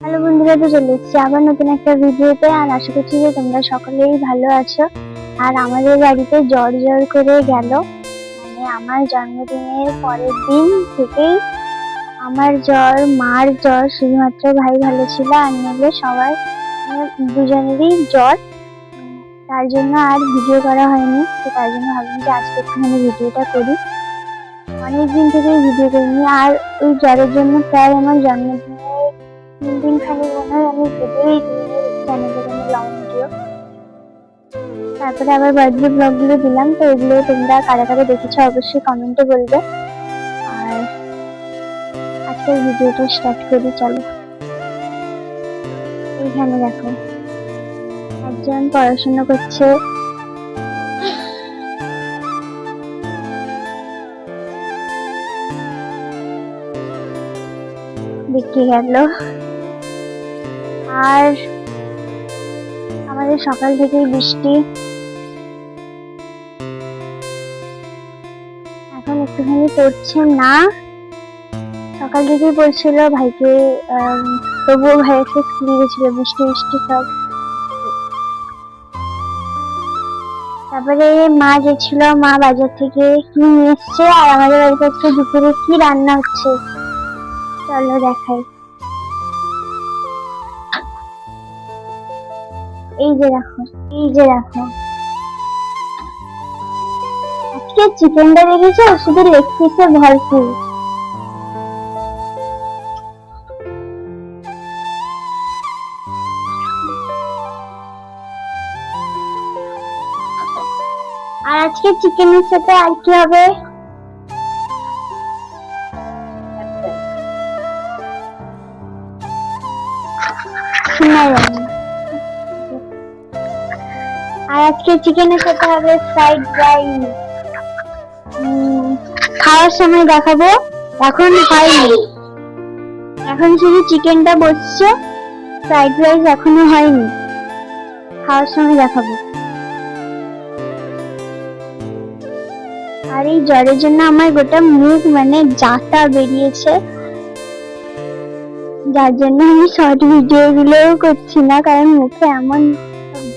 Hello বন্ধুরা, তো চলে এসেছি আবার নতুন একটা ভিডিওতে। আর আশা করছি যে তোমরা সকলেই ভালো আছো। আর আমাদের বাড়িতে জ্বর জ্বর করে গেল, মানে আমার জন্মদিনের পরের দিন থেকেই আমার জ্বর, মার জ্বর, শুধুমাত্র ভাই ভালো ছিল, আর নইলে সবার মানে দুজনেরই জ্বর। তার জন্য আর ভিডিও করা হয়নি, তো তার জন্য ভাবলাম যে আজকে একটুখানি ভিডিওটা করি। অনেকদিন থেকেই ভিডিও করিনি, আর ওই জ্বরের জন্য প্রায় আমার জন্মদিনের 3 দিন খালি মনে হয় আমি ভিডিওই দিইনি চ্যানেলে, কোনো লং ভিডিও। তারপরে আবার বার্থডে ব্লগ গুলো দিলাম, তো এগুলো তোমরা কারা কারা দেখেছো অবশ্যই কমেন্টে বলবে। আর আজকের ভিডিওটা স্টার্ট করি, চলো। এইখানে দেখো একজন পড়াশোনা করছে, দেখে গেল। আর আমাদের সকাল থেকেই বৃষ্টি, এখন একটুখানি পড়ছে না, সকাল থেকেই পড়ছিল। ভাইকে তবুও ভাই একটা স্কুলে গেছিল, বৃষ্টি বৃষ্টি সব। তারপরে মা গেছিল, মা বাজার থেকে কি নিয়ে এসছে, আর আমাদের বাড়িতে আজকে দুপুরে কি রান্না হচ্ছে চলো দেখাই। এই যে দেখো, এই যে দেখো, আজকে চিকেনটা দেখেছো, শুধু লেগ পিসে ভরপুর। আর আজকে চিকেনের সাথে আর কি হবে, শোনা যাবে। আর আজকে চিকেনের সাথে হবে ফ্রাইড রাইস। খাওয়ার সময় দেখাবো, এখন হয়নি, এখন শুধু চিকেনটা বসছে, ফ্রাইড রাইস এখনো হয়নি, খাওয়ার সময় দেখাবো। আর এই জ্বরের জন্য আমার গোটা মুখ মানে জাতা বেরিয়েছে, যার জন্য আমি শর্ট ভিডিও গুলোও করছি না, কারণ মুখে এমন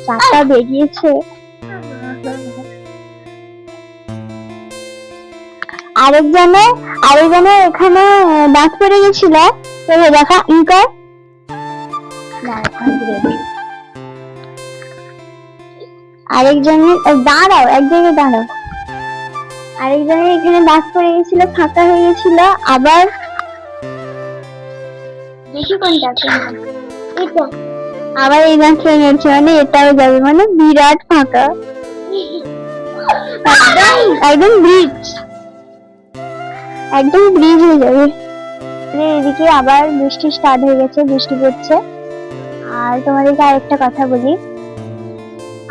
জাতা বেরিয়েছে। আরেকজনের এখানে দাঁত পড়ে গেছিল, তো দেখা ইনকার আরেকজনের দাঁড়াও, এক জায়গায় দাঁড়াও। আরেকজনের এখানে দাঁত পড়ে গেছিল, ফাঁকা হয়ে গেছিল, আবার দেখি কোনটা, এটা আবার এই দাঁত পড়ে গেছে, মানে এটাও যাবে, মানে বিরাট ফাঁকা, একদম ব্রিজ, একদম ব্রিজ হয়ে যাবে। এদিকে আবার বৃষ্টি স্টার্ট হয়ে গেছে, বৃষ্টি পড়ছে। আর তোমাদেরকে আরেকটা কথা বলি,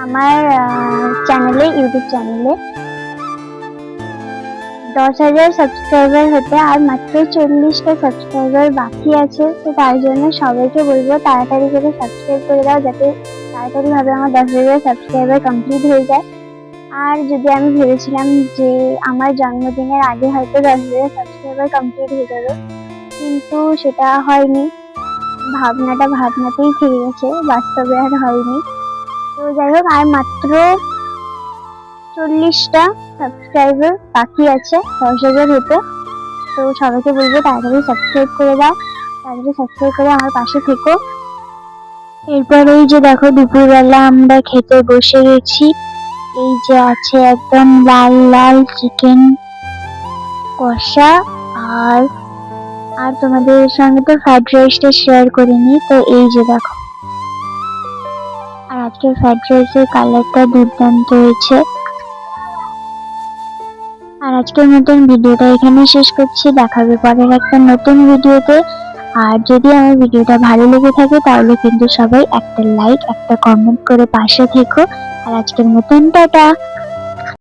আমার চ্যানেলে, ইউটিউব চ্যানেলে 10,000 সাবস্ক্রাইবার হতে আর মাত্র 40টা সাবস্ক্রাইবার বাকি আছে। তো তার জন্য সবাইকে বলবো তাড়াতাড়ি করে সাবস্ক্রাইব করে দাও, যাতে তাড়াতাড়ি ভাবে আমার 10,000 সাবস্ক্রাইবার কমপ্লিট হয়ে যায়। আর যদি আমি ভেবেছিলাম যে আমার জন্মদিনের আগে হয়তো 10,000 সাবস্ক্রাইবার কমপ্লিট হয়ে যাবে, কিন্তু সেটা হয়নি, ভাবনাতেই থেকে গেছে, বাস্তবে আর হয়নি। তো যাই হোক, আর মাত্র 40টা সাবস্ক্রাইবার বাকি আছে 10,000 হতে। তো সবাইকে বলবো তাড়াতাড়ি সাবস্ক্রাইব করে দাও, তাড়াতাড়ি সাবস্ক্রাইব করে আমার পাশে থেকো। এরপর এই যে দেখো, দুপুরবেলা আমরা খেতে বসে গেছি। এই যে আছে একদম লাল লাল চিকেন কষা, আর তোমাদের সঙ্গে তো ফ্রাইড রাইসটা শেয়ার করিনি, তো এই যে দেখো। আর আজকের ফ্রাইড রাইসের কালারটা দুর্দান্ত হয়েছে। আর আজকের মতন ভিডিওটা এখানে শেষ করছি, দেখা হবে পরের একটা নতুন ভিডিওতে। আর যদি আমার ভিডিওটা ভালো লেগে থাকে তাহলে কিন্তু সবাই একটা লাইক, একটা কমেন্ট করে পাশে থেকো। আর আজকের মতন টাটা।